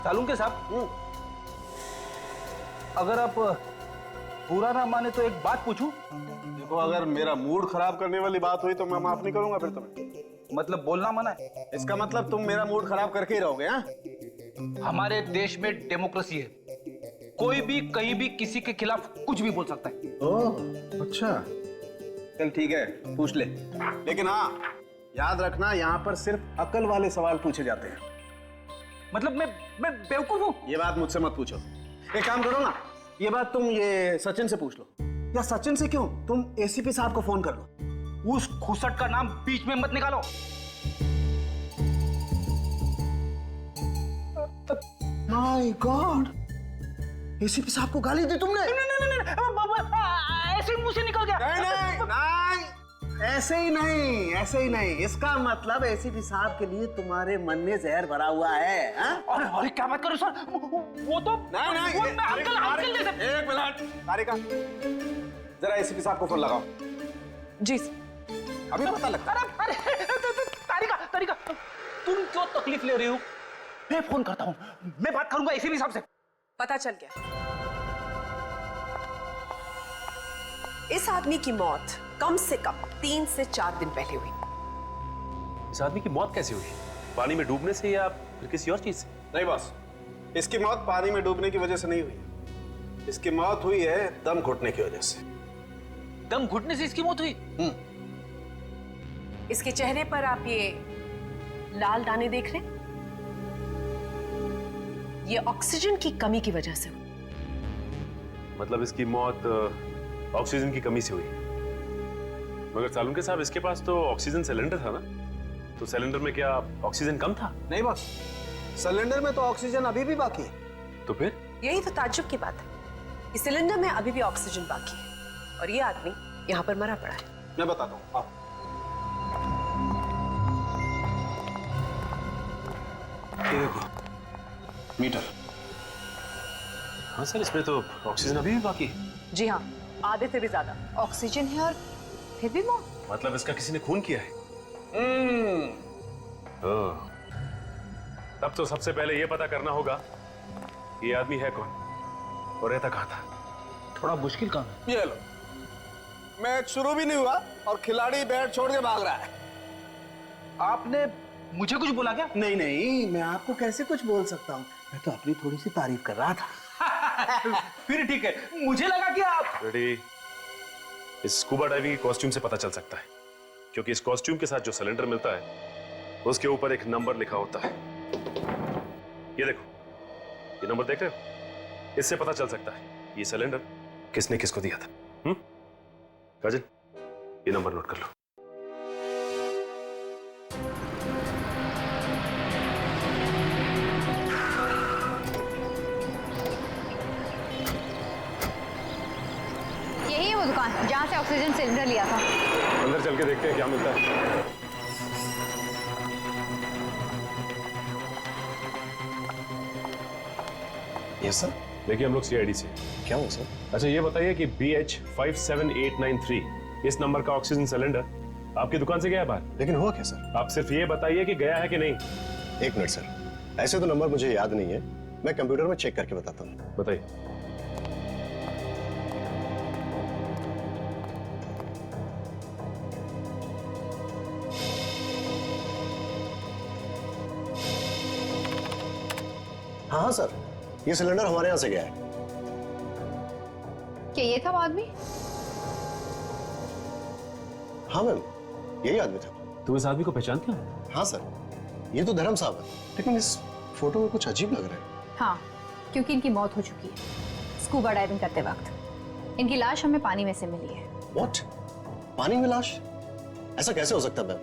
सालुंके साहब, अगर आप बुरा ना माने तो एक बात पूछूं? देखो, अगर मेरा मूड खराब करने वाली बात हुई तो मैं माफ नहीं करूंगा फिर तुम्हें। मतलब बोलना मना है? इसका मतलब तुम मेरा मूड खराब करके ही रहोगे? हाँ, हमारे देश में डेमोक्रेसी है, कोई भी कहीं भी किसी के खिलाफ कुछ भी बोल सकता है। ओह अच्छा, चल ठीक है, पूछ ले। लेकिन हाँ, याद रखना, यहाँ पर सिर्फ अकल वाले सवाल पूछे जाते हैं। मतलब मैं बेवकूफ हूँ? ये बात मुझसे मत पूछो। एक काम करो ना, ये बात तुम ये सचिन से पूछ लो। या सचिन से क्यों, तुम एसीपी साहब को फोन कर लो। उस खुसट का नाम बीच में मत निकालो। माय गॉड, एसीपी साहब को गाली दी तुमने? ऐसे मुंह से निकल गया। नहीं, ऐसे ही नहीं, ऐसे ही नहीं। इसका मतलब एसीपी साहब के लिए तुम्हारे मन में जहर भरा हुआ है। हाँ? अरे क्या बात करो सर, वो तो नहीं, वो मैं अंकल जैसे। एक मिनट तारिका, जरा एसीपी साहब को फोन लगाओ। जी अभी पता लगता। अरे तारिका, तुम क्यों तकलीफ ले रही हो? मैं फोन करता हूँ, मैं बात करूंगा एसीपी साहब से। पता चल गया, इस आदमी की मौत कम से कम 3 से 4 दिन पहले हुई। इस आदमी की मौत कैसे हुई? पानी में डूबने से या फिर किसी और चीज से? नहीं बॉस, इसकी मौत पानी में डूबने की वजह से नहीं हुई। इसकी मौत हुई है दम घुटने की वजह से। दम घुटने से इसकी मौत हुई? इसके चेहरे पर आप ये लाल दाने देख रहे हैं, ये ऑक्सीजन की कमी की वजह से हुई। मतलब इसकी मौत ऑक्सीजन की कमी से हुई। मगर सालुंके साहब, इसके पास तो ऑक्सीजन सिलेंडर था ना, तो सिलेंडर में क्या ऑक्सीजन कम था? नहीं बॉस, सिलेंडर में तो ऑक्सीजन अभी भी बाकी है। तो फिर यही तो ताज्जुब की बात है, इस सिलेंडर में अभी भी ऑक्सीजन बाकी है और ये आदमी यहाँ पर मरा पड़ा है। मैं बताता हूँ, आओ। ये देखो मीटर। हाँ सर, इसमें तो ऑक्सीजन अभी भी बाकी है। जी हाँ, आधे से भी ज्यादा ऑक्सीजन है और फिर भी मौत। मतलब इसका किसी ने खून किया है? ओह, तब तो सबसे पहले यह पता करना होगा कि ये आदमी है कौन और रहता कहाँ था। थोड़ा मुश्किल काम है। ये लो, मैच शुरू भी नहीं हुआ और खिलाड़ी बैट छोड़ के भाग रहा है। आपने मुझे कुछ बोला क्या? नहीं, मैं आपको कैसे कुछ बोल सकता हूँ, मैं तो अपनी थोड़ी सी तारीफ कर रहा था। फिर ठीक है, मुझे लगा कि आप रेडी। इस स्कूबा डाइविंग की कॉस्ट्यूम से पता चल सकता है, क्योंकि इस कॉस्ट्यूम के साथ जो सिलेंडर मिलता है उसके ऊपर एक नंबर लिखा होता है। ये देखो, ये नंबर देख रहे हो? इससे पता चल सकता है ये सिलेंडर किसने किसको दिया था। राजन, ये नंबर नोट कर लो। यही है वो दुकान जहाँ से ऑक्सीजन सिलेंडर लिया था। अंदर चल के देखते हैं क्या मिलता है। Yes sir. देखिए, हम लोग सीआईडी से। क्या हो सर? अच्छा, ये बताइए कि BH57893 इस नंबर का ऑक्सीजन सिलेंडर आपकी दुकान से गया है बाहर? लेकिन हुआ क्या सर? आप सिर्फ ये बताइए कि गया है कि नहीं। 1 मिनट सर, ऐसे तो नंबर मुझे याद नहीं है, मैं कंप्यूटर में चेक करके बताता हूँ। बताइए। हाँ सर, ये सिलेंडर हमारे यहाँ से गया है। क्या ये था वो आदमी? हाँ मैम, यही आदमी था। तुम इस आदमी को पहचानते हो? हाँ सर, ये तो धर्म साहब है, लेकिन इस फोटो में कुछ अजीब लग रहा है। हाँ, क्योंकि इनकी मौत हो चुकी है स्कूबा डाइविंग करते वक्त। इनकी लाश हमें पानी में से मिली है। व्हाट? पानी में लाश? ऐसा कैसे हो सकता मैम?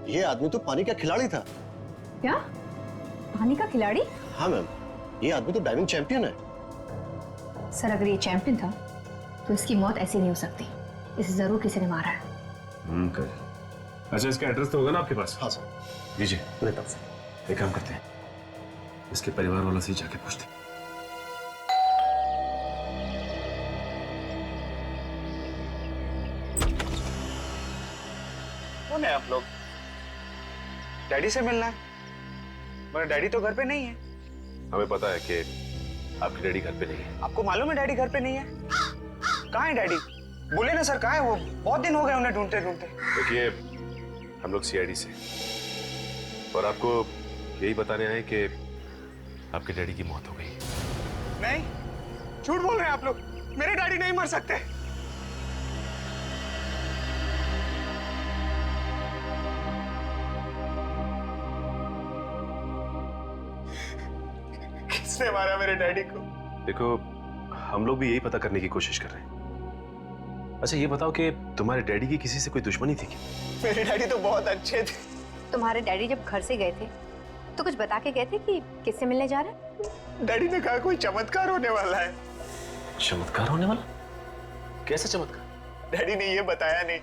ये आदमी तो पानी का खिलाड़ी था। क्या? पानी का खिलाड़ी? हाँ मैम, ये आदमी तो डाइविंग चैंपियन है। सर, अगर ये चैंपियन था तो इसकी मौत ऐसी नहीं हो सकती, इसे जरूर किसी ने मारा है। अच्छा, इसका एड्रेस तो होगा ना आपके पास? हाँ सर। दीजिए। लेता हूँ सर। एक काम करते हैं, इसके परिवार वालों से ही जाके पूछते हैं। कौन है आप लोग? डैडी से मिलना है, मगर डैडी तो घर पे नहीं है। हमें पता है कि आपके डैडी घर पे नहीं है। आपको मालूम है डैडी घर पे नहीं है? कहाँ है डैडी? बोले ना सर, कहाँ है वो? बहुत दिन हो गए उन्हें ढूंढते ढूंढते। देखिए, हम लोग सीआईडी से और आपको यही बताने आए कि आपके डैडी की मौत हो गई। नहीं, झूठ बोल रहे हैं आप लोग। मेरे डैडी नहीं मर सकते। किसने मारा मेरे डैडी को? देखो, हम लोग भी यही पता करने की कोशिश कर रहे हैं। अच्छा ये बताओ कि तुम्हारे डैडी की किसी से कोई दुश्मनी थी क्या? मेरे डैडी तो बहुत अच्छे थे। तुम्हारे डैडी जब घर से गए थे तो कुछ बता के गए थे कि किससे मिलने जा रहे हैं? डैडी ने कहा कोई चमत्कार होने वाला है। चमत्कार होने वाला? कैसा चमत्कार? डैडी ने ये बताया नहीं।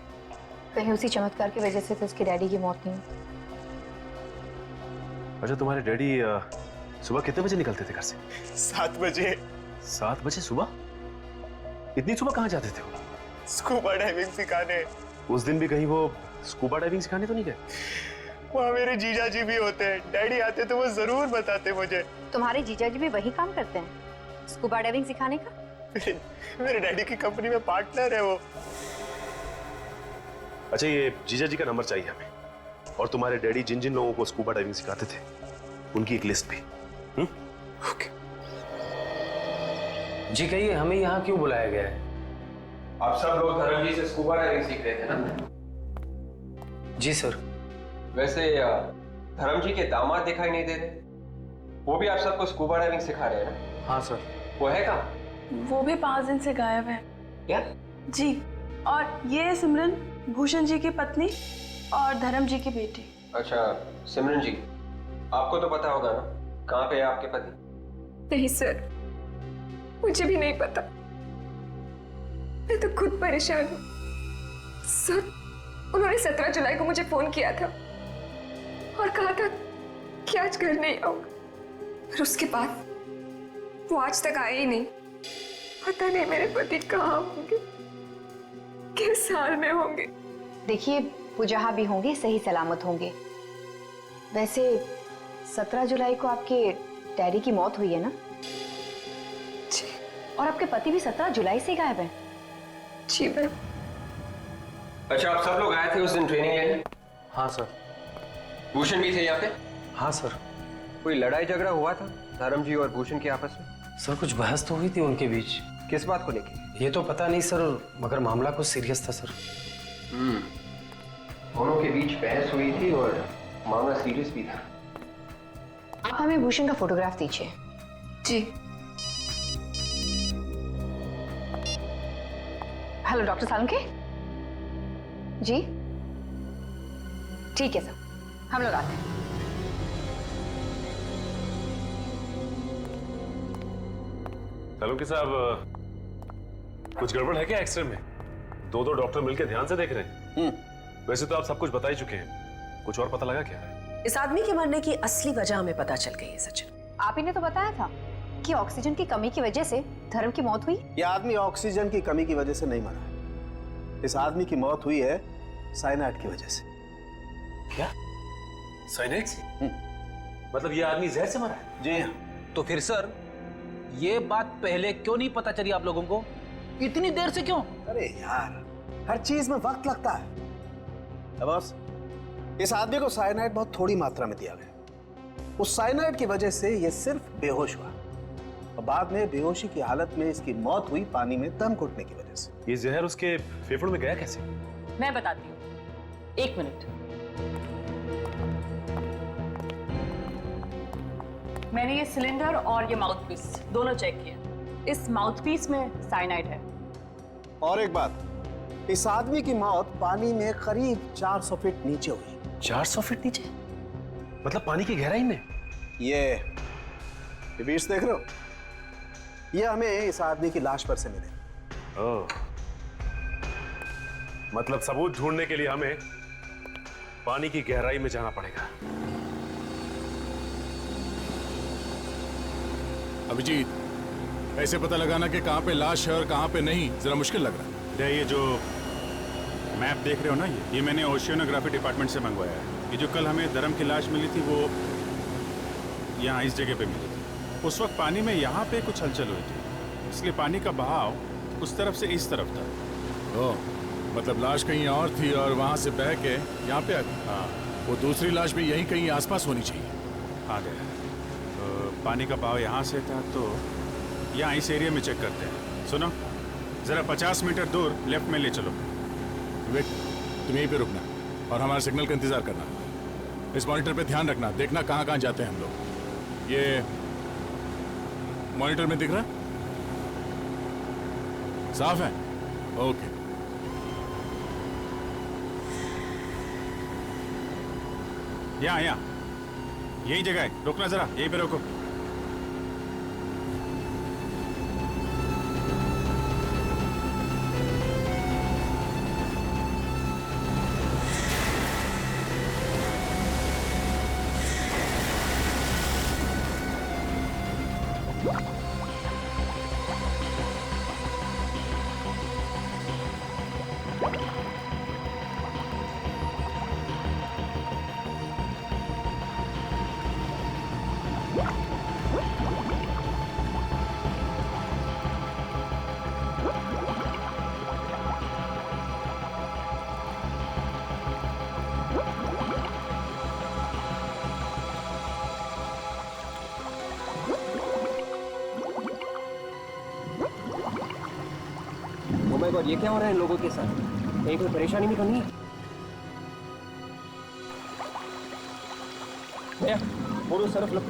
कहीं उसी चमत्कार की वजह से तो उसके डैडी की मौत नहीं हुई। अच्छा तुम्हारे डैडी सुबह कितने बजे निकलते थे घर से? 7 बजे। 7 बजे सुबह? इतनी सुबह कहाँ जाते थे वो? स्कूबा डाइविंग सिखाने। उस दिन भी कहीं वो स्कूबा डाइविंग सिखाने तो नहीं गए? वहाँ मेरे जीजा जी भी होते हैं। डैडी आते तो वो जरूर बताते मुझे। तुम्हारे जीजा जी भी वही काम करते हैं, स्कूबा डाइविंग सिखाने का? मेरे डैडी की कंपनी में पार्टनर है वो। अच्छा ये जीजा जी का नंबर चाहिए हमें, और तुम्हारे डैडी जिन जिन लोगों को स्कूबा डाइविंग सिखाते थे उनकी एक लिस्ट भी। ओके। जी कहिए, हमें यहाँ क्यों बुलाया गया है? आप सब लोग धर्म जी से स्कूबा डाइविंग सीख रहे थे ना? जी सर। वैसे धर्म जी के दामाद दिखाई नहीं दे रहे, वो भी आप सबको स्कूबा डाइविंग सिखा रहे हैं ना? हाँ सर। वो है कहाँ? वो भी 5 दिन से गायब है। क्या? जी, और ये है सिमरन, भूषण जी की पत्नी और धर्म जी की बेटी। अच्छा सिमरन जी, आपको तो पता होगा ना कहाँ पे है आपके पति? नहीं सर, मुझे भी नहीं पता। मैं तो खुद परेशान हूँ सर। उन्होंने 17 जुलाई को मुझे फोन किया था और कहा था कि आज घर नहीं आऊंगा, और उसके बाद वो आज तक आए ही नहीं। पता नहीं मेरे पति कहाँ होंगे, किस हाल में होंगे। देखिए, वो जहाँ भी होंगे सही सलामत होंगे। वैसे 17 जुलाई को आपके डैडी की मौत हुई है ना? जी। और आपके पति भी 17 जुलाई से गायब हैं। जी मैम। अच्छा आप सब लोग आए थे उस दिन ट्रेनिंग लेने? हाँ सर। भूषण भी थे यहाँ पे? हाँ सर। कोई लड़ाई झगड़ा हुआ था धर्म जी और भूषण के आपस में? सर कुछ बहस तो हुई थी उनके बीच। किस बात को लेके? ये तो पता नहीं सर, मगर मामला कुछ सीरियस था सर। दोनों के बीच बहस हुई थी और मामला सीरियस भी था। आप हमें भूषण का फोटोग्राफ दीजिए। जी। हेलो डॉक्टर सालुंके जी। ठीक है सर, हम लोग आते हैं। सालुंके साहब, कुछ गड़बड़ है क्या एक्सरे में? दो डॉक्टर मिलकर ध्यान से देख रहे हैं। वैसे तो आप सब कुछ बता ही चुके हैं, कुछ और पता लगा क्या? इस आदमी के मरने की असली वजह हमें पता चल गई है सचिन। आप ही ने तो बताया था कि ऑक्सीजन की कमी की वजह से धर्म की मौत हुई। यह आदमी ऑक्सीजन की कमी की वजह से नहीं मरा। इस आदमी की मौत हुई है साइनाइड की वजह से। क्या? साइनाइड से? मतलब ये आदमी जहर से मरा है? जी हाँ। तो फिर सर ये बात पहले क्यों नहीं पता चली आप लोगों को? इतनी देर से क्यों? अरे यार, हर चीज में वक्त लगता है। बॉस, इस आदमी को साइनाइड बहुत थोड़ी मात्रा में दिया गया। उस साइनाइड की वजह से ये सिर्फ बेहोश हुआ और बाद में बेहोशी की हालत में इसकी मौत हुई पानी में दम घुटने की वजह से। ये जहर उसके फेफड़ों में गया कैसे? मैं बताती हूँ, 1 मिनट। मैंने ये सिलेंडर और ये माउथपीस दोनों चेक किए। इस माउथपीस में साइनाइड है। और एक बात, इस आदमी की मौत पानी में करीब 400 फीट नीचे हुई। 400 फीट नीचे? मतलब पानी की गहराई में? ये बीच देख रहे हो? ये हमें इस आदमी की लाश पर से मिले। ओह, मतलब सबूत ढूंढने के लिए हमें पानी की गहराई में जाना पड़ेगा। अभिजीत, ऐसे पता लगाना कि कहां पे लाश है और कहां पे नहीं जरा मुश्किल लग रहा है। ये जो मैप देख रहे हो ना, ये मैंने ओशियोनोग्राफी डिपार्टमेंट से मंगवाया है। ये जो कल हमें धर्म की लाश मिली थी वो यहाँ इस जगह पे मिली थी। उस वक्त पानी में यहाँ पे कुछ हलचल हुई थी, इसलिए पानी का बहाव उस तरफ से इस तरफ था। ओह, मतलब लाश कहीं और थी और वहां से बह के यहाँ पे आ गई। हाँ, वो दूसरी लाश भी यहीं कहीं आसपास होनी चाहिए। आ गया। तो पानी का बहाव यहाँ से था, तो यहाँ इस एरिया में चेक करते हैं। सुनो, जरा 50 मीटर दूर लेफ्ट में ले चलो। विवेक, तुम यहीं पे रुकना और हमारे सिग्नल का इंतजार करना। इस मॉनिटर पे ध्यान रखना, देखना कहाँ कहाँ जाते हैं हम लोग। ये मॉनिटर में दिख रहा है? साफ है? ओके। यहाँ यही जगह है, रुकना जरा, यहीं पे रोको। और ये क्या हो रहा है इन लोगों के साथ? कहीं कोई परेशानी भी तो नहीं है? भैया, बोलो Surf low.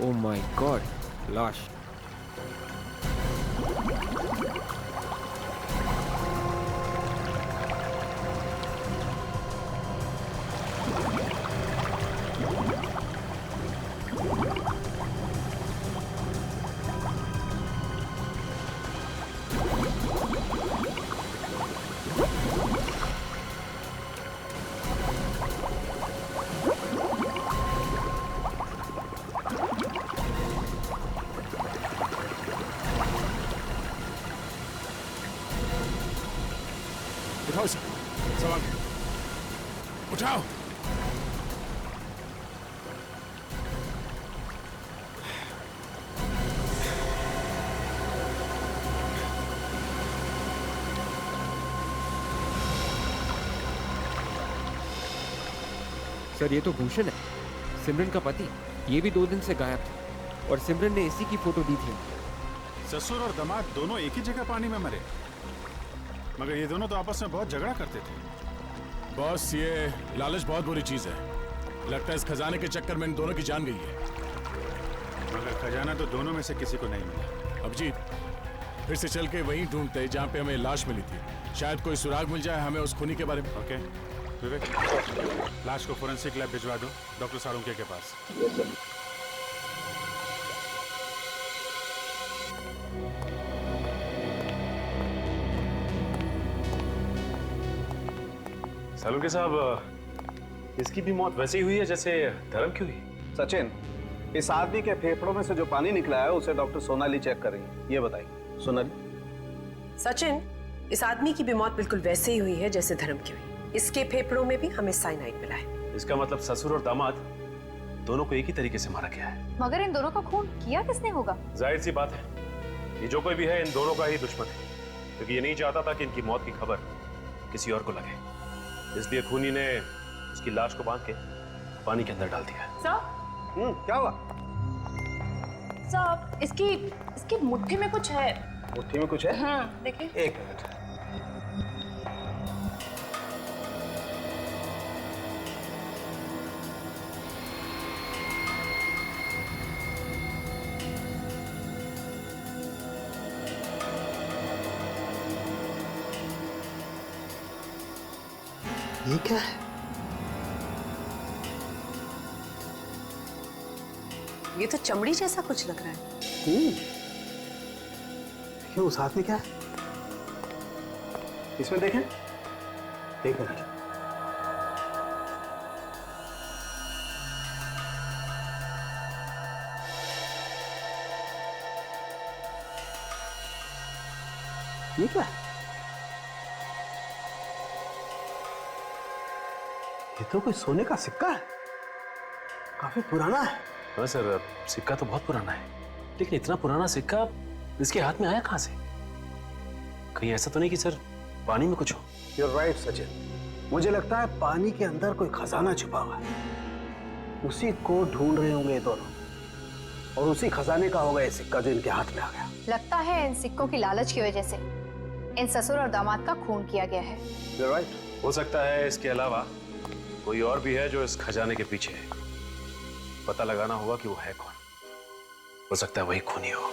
Oh my God, लाश। उठाओ इसे, सवाल उठाओ। सर, ये तो भूषण है, सिमरन का पति। ये भी 2 दिन से गायब था और सिमरन ने इसी की फोटो दी थी। ससुर और दामाद दोनों एक ही जगह पानी में मरे, मगर ये दोनों तो आपस में बहुत झगड़ा करते थे। बॉस, ये लालच बहुत बुरी चीज है। लगता है इस खजाने के चक्कर में इन दोनों की जान गई है। मगर खजाना तो दोनों में से किसी को नहीं मिला। अभिजीत, फिर से चल के वहीं ढूंढते हैं जहाँ पे हमें लाश मिली थी। शायद कोई सुराग मिल जाए हमें उस खूनी के बारे में। ओके विवेक, लाश को फोरेंसिक लैब भिजवा दो डॉक्टर सालुंके के पास। सालुंके साहब, इसकी भी मौत वैसे ही हुई है जैसे धर्म की हुई? सचिन, इस आदमी के फेफड़ों में से जो पानी निकला है उसे डॉक्टर सोनाली चेक कर रही है। ये बताइए सोनाली। सचिन, इस आदमी की भी मौत बिल्कुल वैसे ही हुई है जैसे धर्म की हुई। इसके फेफड़ों में भी हमें साइनाइड मिला है। इसका मतलब ससुर और दामाद दोनों को एक ही तरीके से मारा गया है। मगर इन दोनों का खून किया किसने होगा? जाहिर सी बात है, ये जो कोई भी है इन दोनों का ही दुश्मन है, क्योंकि ये नहीं चाहता था कि इनकी मौत की खबर किसी और को लगे। इसलिए खूनी ने उसकी लाश को बांध के पानी के अंदर डाल दिया। सर, क्या हुआ? सर, इसकी मुट्ठी में कुछ है। मुट्ठी में कुछ है? देखिए। एक मिनट। ये क्या है? ये तो चमड़ी जैसा कुछ लग रहा है। क्यों, उस हाथ में क्या है? इसमें देखें। एक मिनट। ये क्या है? ये तो कोई सोने का सिक्का है, काफी पुराना है। हाँ सर, सिक्का तो बहुत पुराना है, लेकिन इतना पुराना सिक्का इसके हाथ में आया कहां से? कहीं ऐसा तो नहीं कि सर पानी में कुछ हो? You're right, Sachin. मुझे लगता है पानी के अंदर कोई खजाना छुपा हुआ है, उसी को ढूंढ रहे होंगे ये दोनों, और उसी खजाने का होगा ये सिक्का जो इनके हाथ में आ गया। लगता है इन सिक्कों की लालच की वजह से इन ससुर और दामाद का खून किया गया है। You're right। हो सकता है इसके अलावा कोई और भी है जो इस खजाने के पीछे है। पता लगाना होगा कि वो है कौन। हो सकता है वही खूनी हो।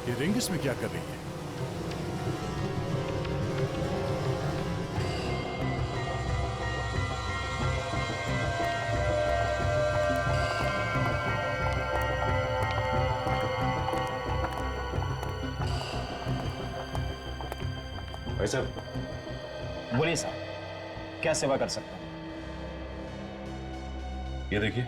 ये रिंग इसमें क्या कर रही है? भाई साहब, बोलिए साहब, क्या सेवा कर सकता हूं? ये देखिए।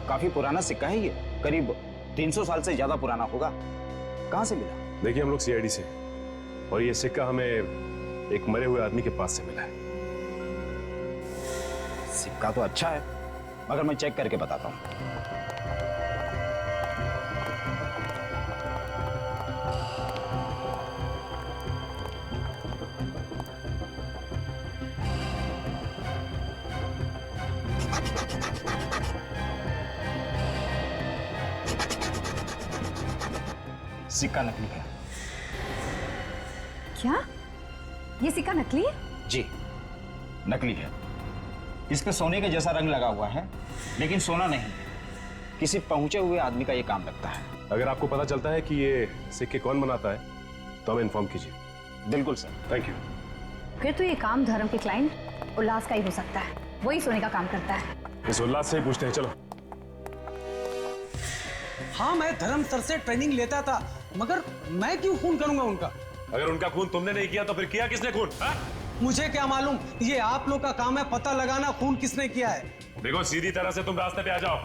काफी पुराना सिक्का है ये, करीब 300 साल से ज्यादा पुराना होगा। कहां से मिला? देखिए, हम लोग सीआईडी से, और ये सिक्का हमें एक मरे हुए आदमी के पास से मिला है। सिक्का तो अच्छा है, मगर मैं चेक करके बताता हूं। सिक्का नकली है। क्या? ये सिक्का नकली है? जी, नकली है। इस पे सोने के जैसा रंग लगा हुआ है, लेकिन सोना नहीं है। किसी पहुंचे हुए आदमी का ये काम लगता है। अगर आपको पता चलता है कि ये सिक्के कौन बनाता है तो हमें इन्फॉर्म कीजिए। बिल्कुल सर। Thank you. फिर तो ये काम धर्म के क्लाइंट उल्लास का ही हो सकता है, वही सोने का काम करता है। इस उल्लास से ही पूछते हैं, चलो। हाँ, मैं धर्म सर से ट्रेनिंग लेता था, मगर मैं क्यों खून करूंगा उनका? अगर उनका खून तुमने नहीं किया तो फिर किया किसने खून? मुझे क्या मालूम, ये आप लोग का काम है पता लगाना खून किसने किया है। देखो, सीधी तरह से तुम रास्ते पे आ जाओ।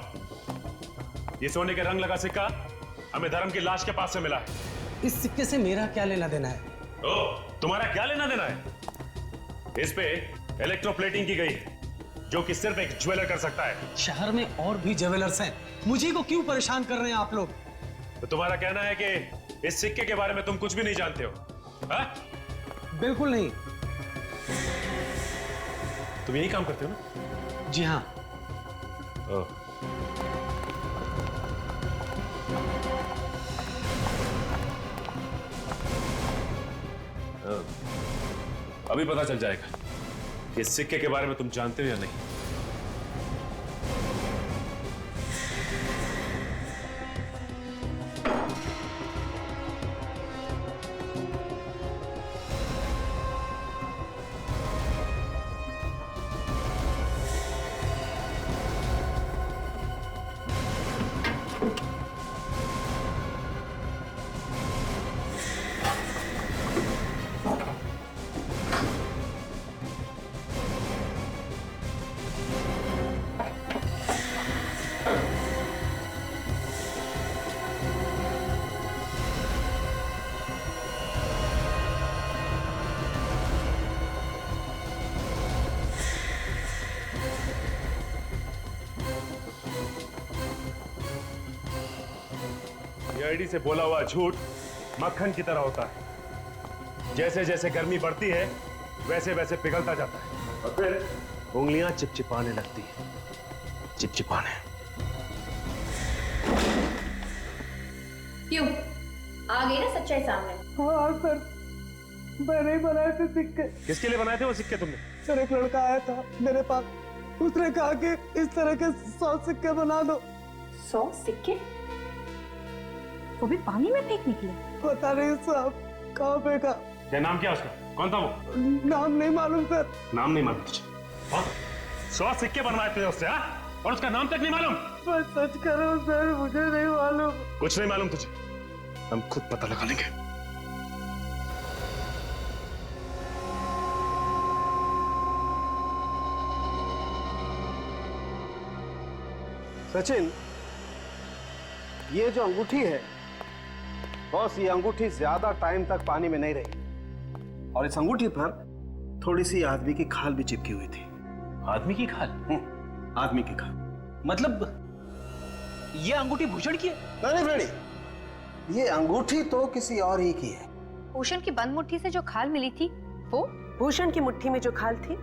ये सोने के रंग लगा सिक्का हमें धर्म की लाश के पास से मिला है। इस सिक्के से मेरा क्या लेना देना है? ओ, तुम्हारा क्या लेना देना है? इस पे इलेक्ट्रोप्लेटिंग की गई है, जो कि सिर्फ एक ज्वेलर कर सकता है। शहर में और भी ज्वेलर्स हैं, मुझे को क्यों परेशान कर रहे हैं आप लोग? तो तुम्हारा कहना है कि इस सिक्के के बारे में तुम कुछ भी नहीं जानते हो? हा? बिल्कुल नहीं। तुम यही काम करते हो ना? जी हाँ। अभी पता चल जाएगा कि इस सिक्के के बारे में तुम जानते हो या नहीं। आईडी से बोला हुआ झूठ मक्खन की तरह होता है। जैसे जैसे गर्मी बढ़ती है वैसे वैसे पिघलता जाता है और फिर उंगलियां चिपचिपाने लगती है। चिपचिपाने। क्यों? आ गई ना सच्चाई सामने? हाँ सर, मैंने बनाए थे सिक्के। किसके लिए बनाए थे वो सिक्के तुमने? सर एक लड़का आया था मेरे पास, उसने कहा कि इस तरह के 100 सिक्के बना दो। 100 सिक्के? वो भी पानी में फेंक निकले? पता नहीं साहब, कहाँ फेंका। क्या नाम क्या उसका? कौन था वो? नाम नहीं मालूम सर। नाम नहीं मालूम तुझे? 100 सिक्के बनवाए थे उससे, हाँ? और उसका नाम तक नहीं मालूम? बस सच करो सर, मुझे नहीं मालूम। कुछ नहीं मालूम तुझे? हम खुद पता लगा लेंगे। सचिन, ये जो अंगूठी है बॉस, ये अंगूठी ज्यादा टाइम तक पानी में नहीं रही और इस अंगूठी पर थोड़ी सी आदमी की खाल भी चिपकी हुई थी। आदमी की खाल? आदमी की खाल। मतलब ये अंगूठी भूषण की है? नहीं फ्रेडी, ये अंगूठी तो किसी और ही की है। भूषण की बंद मुट्ठी से जो खाल मिली थी वो? भूषण की मुट्ठी में जो खाल थी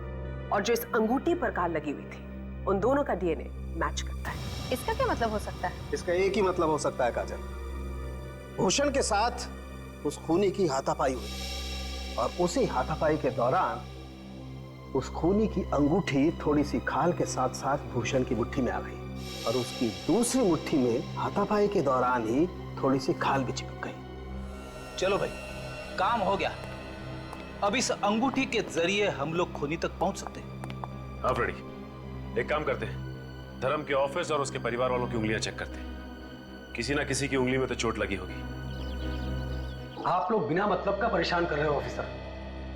और जो इस अंगूठी पर खाल लगी हुई थी, उन दोनों का डीएनए मैच करता है। इसका क्या मतलब हो सकता है? इसका एक ही मतलब हो सकता है काजल, भूषण के साथ उस खूनी की हाथापाई हुई और उसी हाथापाई के दौरान उस खूनी की अंगूठी थोड़ी सी खाल के साथ साथ भूषण की मुट्ठी में आ गई और उसकी दूसरी मुट्ठी में हाथापाई के दौरान ही थोड़ी सी खाल भी चिपक गई। चलो भाई, काम हो गया। अब इस अंगूठी के जरिए हम लोग खूनी तक पहुंच सकते हैं। हाँ फ्रेडी, एक काम करते हैं, धर्म के ऑफिस और उसके परिवार वालों की उंगलियां चेक करते हैं। किसी ना किसी की उंगली में तो चोट लगी होगी। आप लोग बिना मतलब का परेशान कर रहे हो ऑफिसर।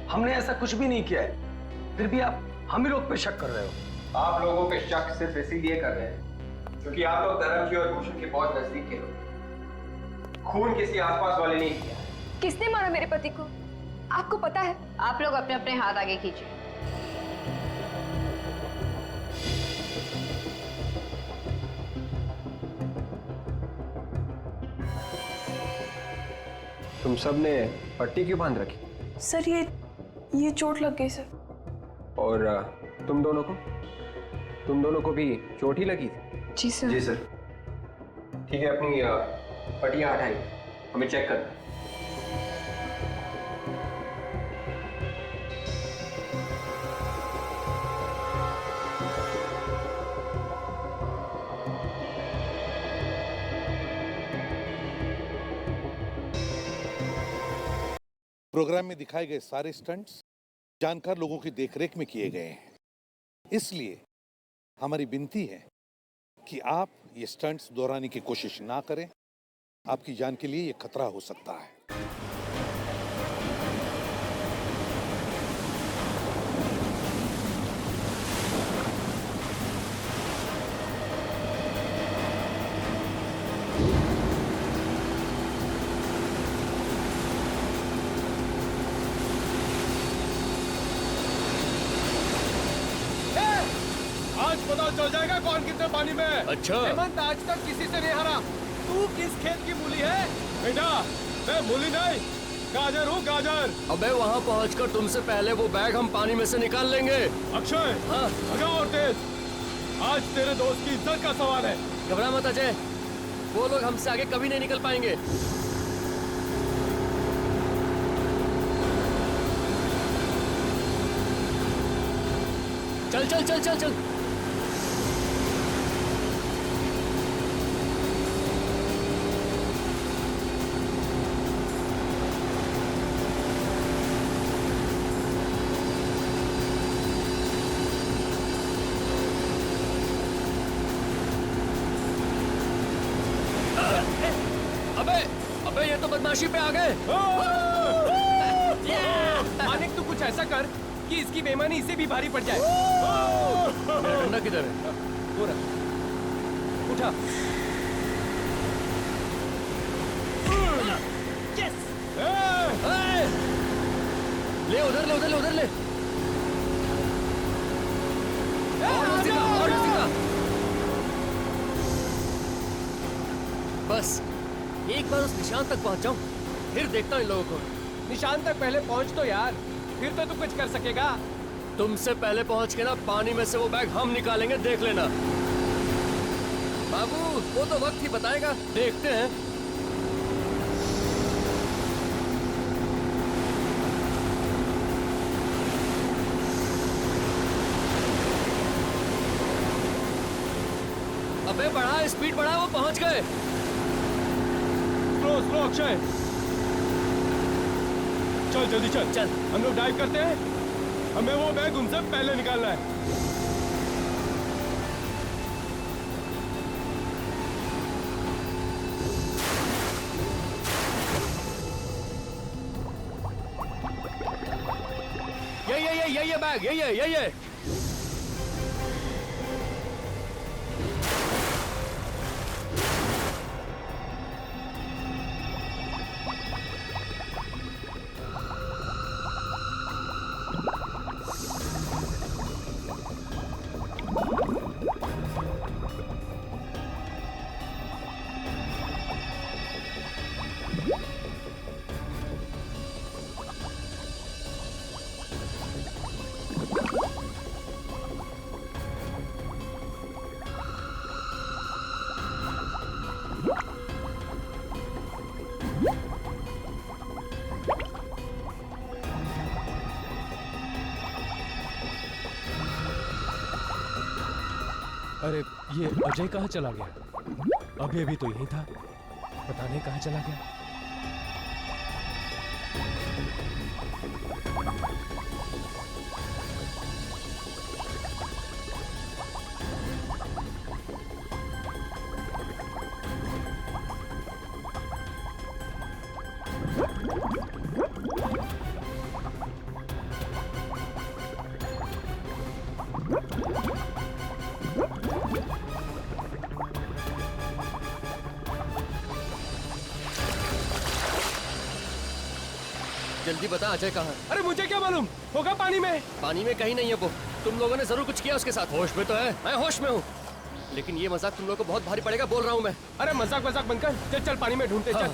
हमने ऐसा कुछ भी नहीं किया है, फिर भी आप हम ही लोग पे शक कर रहे हो। आप लोगों पे शक सिर्फ इसीलिए कर रहे हैं क्योंकि आप लोग धर्म की और भूषण के बहुत नजदीक के लोग। खून किसी आसपास वाले नहीं किया। किसने मारा मेरे पति को? आपको पता है? आप लोग अपने अपने हाथ आगे कीजिए। तुम सब ने पट्टी क्यों बांध रखी? सर ये चोट लग गई सर। और तुम दोनों को भी चोट ही लगी थी? जी सर। जी सर। ठीक है, अपनी पट्टियां हटाइए, हमें चेक करना है। प्रोग्राम में दिखाए गए सारे स्टंट्स जानकार लोगों की देखरेख में किए गए हैं, इसलिए हमारी विनती है कि आप ये स्टंट्स दोहराने की कोशिश ना करें। आपकी जान के लिए ये खतरा हो सकता है। पता चल जाएगा कौन कितने पानी में है। अच्छा। हेमंत आज तक किसी से नहीं हारा। तू किस खेत की मूली है? बेटा मैं मूली नहीं, गाजर हूँ, गाजर। अबे वहाँ पहुँचकर तुमसे पहले वो बैग हम पानी में से निकाल लेंगे। अक्षय, हाँ भगाओ और तेज। आज तेरे दोस्त की इज्जत का सवाल है। घबरा मत अजय, वो लोग हमसे आगे कभी नहीं निकल पाएंगे। चल चल चल चल चल। अबे ये तो बदमाशी पे आ गए। मानिक तू कुछ ऐसा कर कि इसकी बेईमानी इसे भी भारी पड़ जाए। मेरा डंडा किधर है? वो रहा। उठा। यस। ले उधर ले उधर ले उधर ले। और सीधा। बस एक बार उस निशान तक पहुंच जाऊं, फिर देखता हूं इन लोगों को। निशान तक पहले पहुंच तो यार, फिर तो तू कुछ कर सकेगा। तुमसे पहले पहुंच के ना पानी में से वो बैग हम निकालेंगे, देख लेना। बाबू वो तो वक्त ही बताएगा, देखते हैं। अबे बढ़ा, स्पीड बढ़ा, वो पहुंच गए। स्लो स्लो अक्षय, चल जल्दी चल चल। हम लोग डाइव करते हैं, हमें वो बैग उनसे पहले निकालना है। ये बैग, ये अरे ये अजय कहाँ चला गया? अभी अभी तो यही था, पता नहीं कहाँ चला गया। जल्दी बता अजय कहाँ है? अरे मुझे क्या मालूम, होगा पानी में। पानी में कहीं नहीं है वो। तुम लोगों ने जरूर कुछ किया उसके साथ। होश में तो है? मैं होश में हूँ, लेकिन ये मजाक तुम लोगों को बहुत भारी पड़ेगा, बोल रहा हूँ मैं। अरे मजाक मजाक बंद कर, चल चल पानी में ढूंढते। हाँ। चल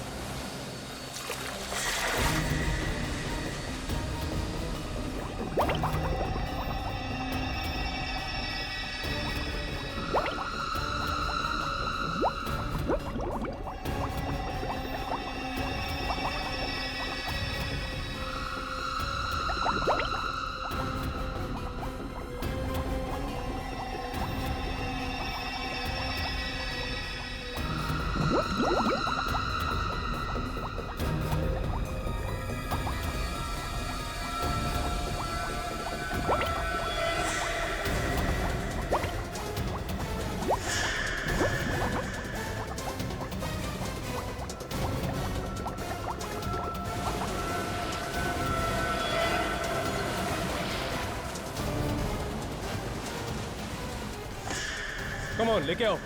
कम ऑन, लेके आओ।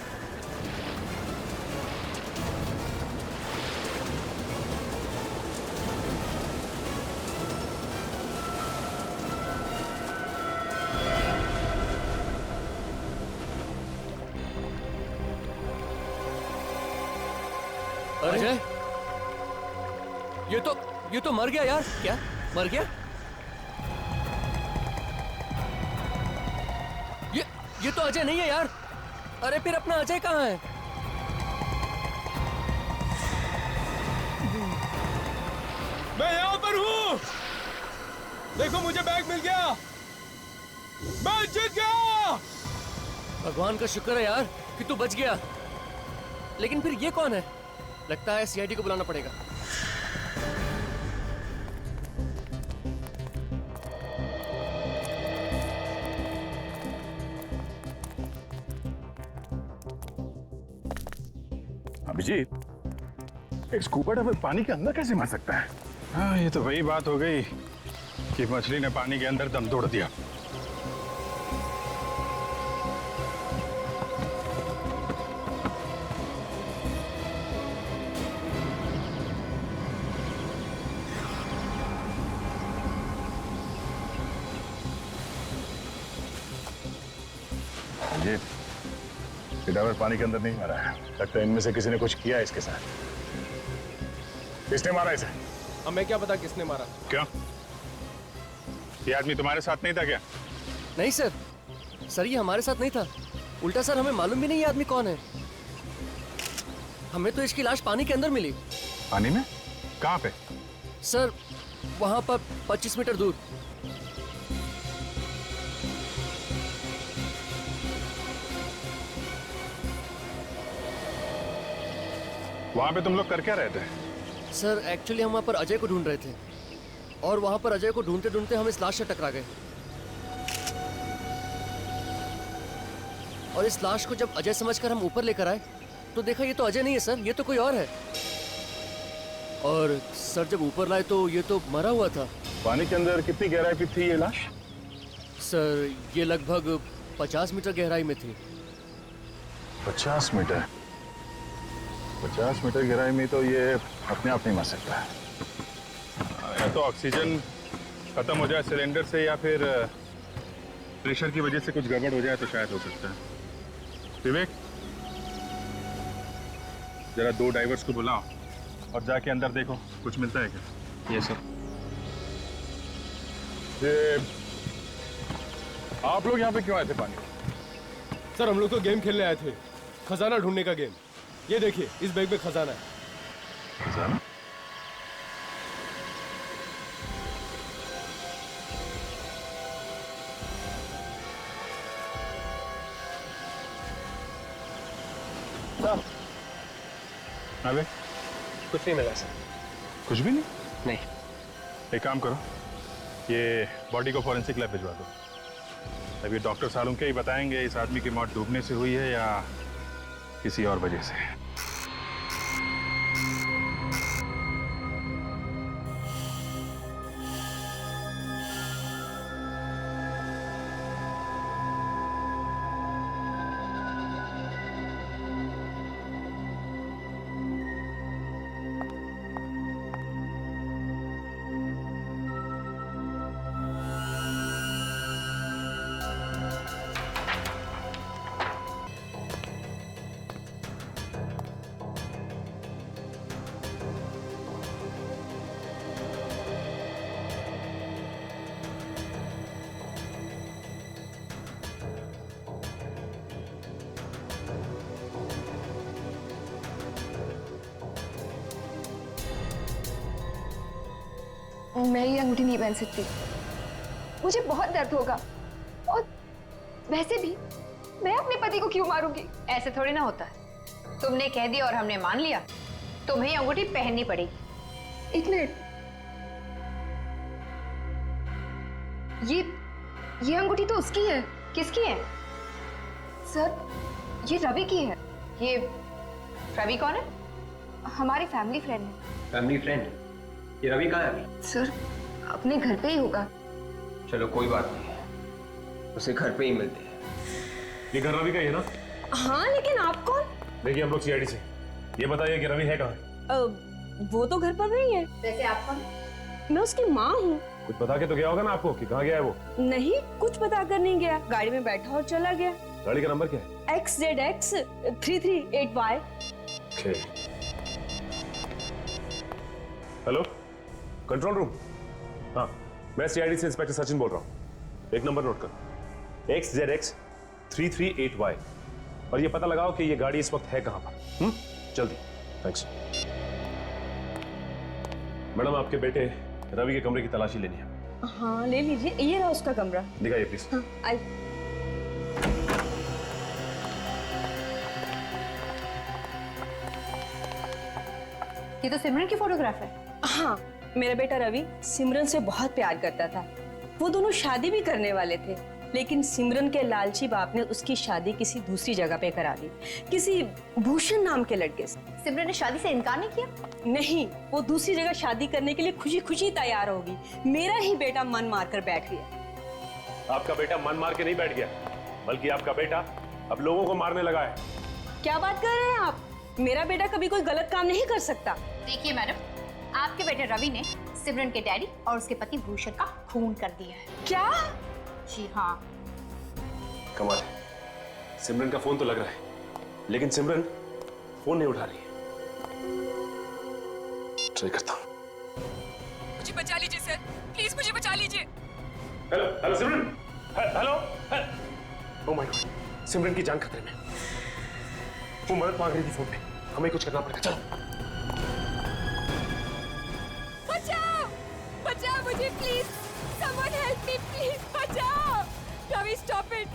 अजय, ये तो मर गया यार। क्या मर गया? ये तो अजय नहीं है यार। अरे फिर अपना अजय कहाँ है? मैं यहाँ पर हूँ। देखो मुझे बैग मिल गया। मैं जीत गया। भगवान का शुक्र है यार कि तू बच गया। लेकिन फिर ये कौन है? लगता है सीआईडी को बुलाना पड़ेगा। अभिजीत, एक स्कूबा डाइवर पानी के अंदर कैसे मर सकता है? हाँ, ये तो वही बात हो गई कि मछली ने पानी के अंदर दम तोड़ दिया। ये डाइवर पानी के अंदर नहीं मरा है। लगता है इनमें से किसी ने कुछ किया है इसके साथ। किसने मारा इसे? हमें क्या पता किसने मारा। क्यों? ये आदमी तुम्हारे साथ नहीं था क्या? नहीं सर, ये हमारे साथ नहीं था। उल्टा सर, हमें मालूम भी नहीं ये आदमी कौन है। हमें तो इसकी लाश पानी के अंदर मिली। पानी में? कहाँ पे? सर, वहां पर 25 मीटर दूर। वहां पे तुम लोग कर क्या रहे थे? सर, एक्चुअली हम वहां पर अजय को ढूंढ रहे थे और वहां पर अजय को ढूंढते ढूंढते हम इस लाश से टकरा गए। और इस लाश को जब अजय समझकर हम ऊपर लेकर आए तो देखा ये तो अजय नहीं है सर, ये तो कोई और है। और सर, जब ऊपर लाए तो ये तो मरा हुआ था। पानी के अंदर कितनी गहराई पे थी ये लाश? सर, ये लगभग 50 मीटर गहराई में थी। 50 मीटर? 50 मीटर गहराई में तो ये अपने आप नहीं मर सकता है। या तो ऑक्सीजन खत्म हो जाए सिलेंडर से, या फिर प्रेशर की वजह से कुछ गड़बड़ हो जाए तो शायद हो सकता है। विवेक, जरा 2 डाइवर्स को बुलाओ और जाके अंदर देखो कुछ मिलता है क्या। ये सर। ये आप लोग यहाँ पे क्यों आए थे पानी? सर, हम लोग तो गेम खेलने आए थे, खजाना ढूंढने का गेम। ये देखिए, इस बैग में खजाना है। खजाना? अबे कुछ नहीं मिला सर। कुछ भी नहीं? नहीं। एक काम करो, ये बॉडी को फॉरेंसिक लैब भिजवा दो। अभी डॉक्टर सालुंके ही बताएंगे इस आदमी की मौत डूबने से हुई है या किसी और वजह से। मैं ये अंगूठी नहीं पहन सकती, मुझे बहुत दर्द होगा। और वैसे भी मैं अपने पति को क्यों मारूंगी? ऐसे थोड़ी ना होता है। तुमने कह दिया और हमने मान लिया, तुम्हें ये अंगूठी पहननी पड़ेगी। एक मिनट, ये अंगूठी तो उसकी है। किसकी है? सर, ये रवि की है। ये रवि कौन है? हमारी फैमिली फ्रेंड है। Family friend? ये रवि कहाँ है अभी? सर, अपने घर पे ही होगा। चलो कोई बात नहीं, उसे घर पे ही मिलते हैं। ये घर रवि का ही है ना? हाँ, लेकिन आप कौन? देखिए, हम लोग सीआईडी से। ये बताइए कि रवि है कहाँ? वो तो घर पर नहीं है। वैसे आप कौन? मैं उसकी माँ हूँ। कुछ बता के तो गया होगा ना आपको कि कहाँ गया है वो? नहीं, कुछ बता कर नहीं गया, गाड़ी में बैठा और चला गया। गाड़ी का नंबर क्या है? XZX 338Y। Hello, control room. हाँ, मैं सीआईडी से इंस्पेक्टर सचिन बोल रहा हूँ। एक नंबर नोट कर, XZX 338Y, और ये पता लगाओ कि ये गाड़ी इस वक्त है कहां पर। जल्दी। थैंक्स। मैडम, आपके बेटे रवि के कमरे की तलाशी लेनी है। हाँ ले लीजिए, ये रहा उसका कमरा। दिखाइए प्लीज। हाँ, आई। ये तो सिमरन की फोटोग्राफ है। हाँ, मेरा बेटा रवि सिमरन से बहुत प्यार करता था। वो दोनों शादी भी करने वाले थे, लेकिन सिमरन के लालची बाप ने उसकी शादी किसी दूसरी जगह पे करा दी, किसी भूषण नाम के लड़के से। सिमरन ने शादी से इनकार नहीं किया? नहीं, वो दूसरी जगह शादी करने के लिए खुशी खुशी तैयार होगी। मेरा ही बेटा मन मार कर बैठ गया। आपका बेटा मन मार के नहीं बैठ गया, बल्कि आपका बेटा अब लोगों को मारने लगा है। क्या बात कर रहे हैं आप? मेरा बेटा कभी कोई गलत काम नहीं कर सकता। देखिए मैडम, आपके बेटे रवि ने सिमरन के डैडी और उसके पति भूषण का खून कर दिया है। क्या? जी हाँ। कमाल है, सिमरन का फोन तो लग रहा है, लेकिन सिमरन फोन नहीं उठा रही है। ट्राई करता हूँ। मुझे बचा लीजिए सर, प्लीज मुझे बचा लीजिए। Hello hello Simran, hello. Oh my god, Simran की जान खतरे में। वो मदद मांग रही थी फोन पे, हमें कुछ करना पड़ेगा। चलो। बचाओ, बचाओ मुझे please, someone help me please, बचाओ। Ravi stop it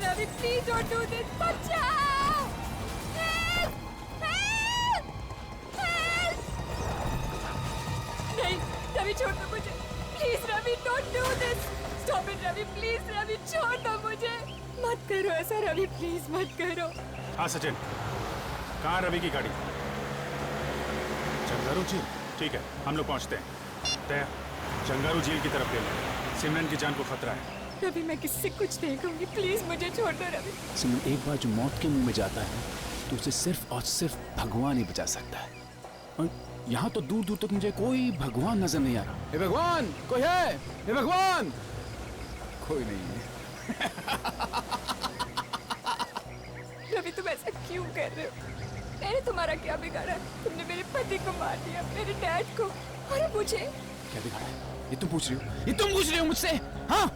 Ravi, please don't do this, बचाओ। Help, help, help। नहीं, रवि छोड़ दो मुझे, please Ravi don't do this, stop it Ravi, please Ravi छोड़ दो मुझे, मत करो ऐसा रवि, प्लीज मत करो। हाँ सचिन, कहाँ रवि की गाड़ी? चंगारू झील, ठीक है, हम लोग पहुंचते हैं। तय चंगारू झील की तरफ ले लो, सिमरन की जान को खतरा है। रवि मैं किससे कुछ नहीं कहूंगी, प्लीज मुझे छोड़ दो रवि। सिमरन, एक बार जो मौत के मुंह में जाता है तो उसे सिर्फ और सिर्फ भगवान ही बचा सकता है, और यहाँ तो दूर दूर तक मुझे कोई भगवान नजर नहीं आ रहा। हे भगवान, कोई है? हे भगवान, कोई नहीं है। रवि तुम ऐसा क्यों कर रहे हो? मैंने तुम्हारा क्या बिगाड़ा? तुमने मेरे पति को मार दिया, मेरे डैड को, और मुझे। क्या बिगाड़ा है? ये तुम पूछ रही हो? ये तुम पूछ रही हो मुझसे? हाँ?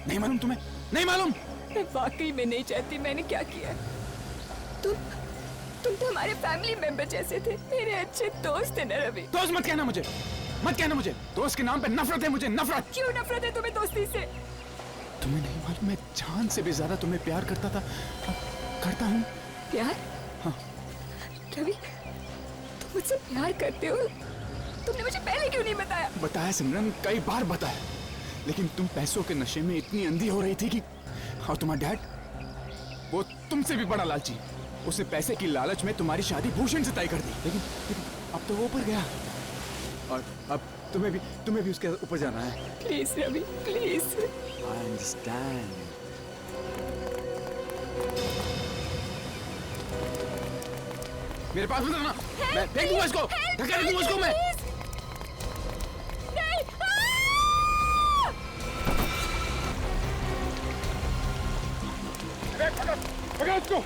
नहीं मालूम तुम्हें? नहीं मालूम? मैं वाकई में नहीं चाहती मैंने क्या किया। तुम तो हमारे फैमिली मेंबर जैसे थे, मेरे अच्छे दोस्त थे ना रवि। दोस्त मत कहना मुझे, मत कहना मुझे। दोस्त के नाम पे नफरत है मुझे, नफरत। क्यों नफरत है तुम्हें दोस्ती से? तुम्हें नहीं मालूम, मैं जान से भी ज्यादा तुम्हें प्यार करता था, करता हूँ। प्यार? हाँ। रवि, तुम मुझसे प्यार करते हो? तुमने मुझे पहले क्यों नहीं बताया? बताया सिमरन, कई बार बताया, लेकिन तुम पैसों के नशे में इतनी अंधी हो रही थी कि, और तुम्हारा डैड, वो तुमसे भी बड़ा लालची, उसने पैसे की लालच में तुम्हारी शादी भूषण से तय कर दी। लेकिन अब तो वो ऊपर गया, और अब तुम्हें भी उसके ऊपर जाना है। Please Ravi, please. I understand. मेरे पास मत आना, मैं फेंक दूंगा इसको, धक्का दूंगा इसको मैं। पकड़ इसको।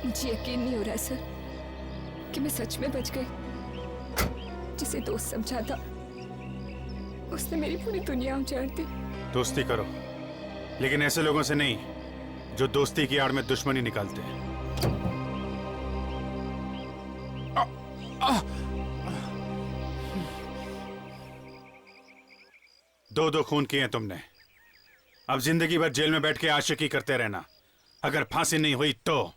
मुझे यकीन नहीं हो रहा है सर कि मैं सच में बच गई। जिसे दोस्त समझा था उसने मेरी पूरी दुनिया उजाड़ दी। दोस्ती करो, लेकिन ऐसे लोगों से नहीं जो दोस्ती की आड़ में दुश्मनी निकालते हैं। दो खून किए हैं तुमने। अब जिंदगी भर जेल में बैठ के आशिकी करते रहना। अगर फांसी नहीं हुई तो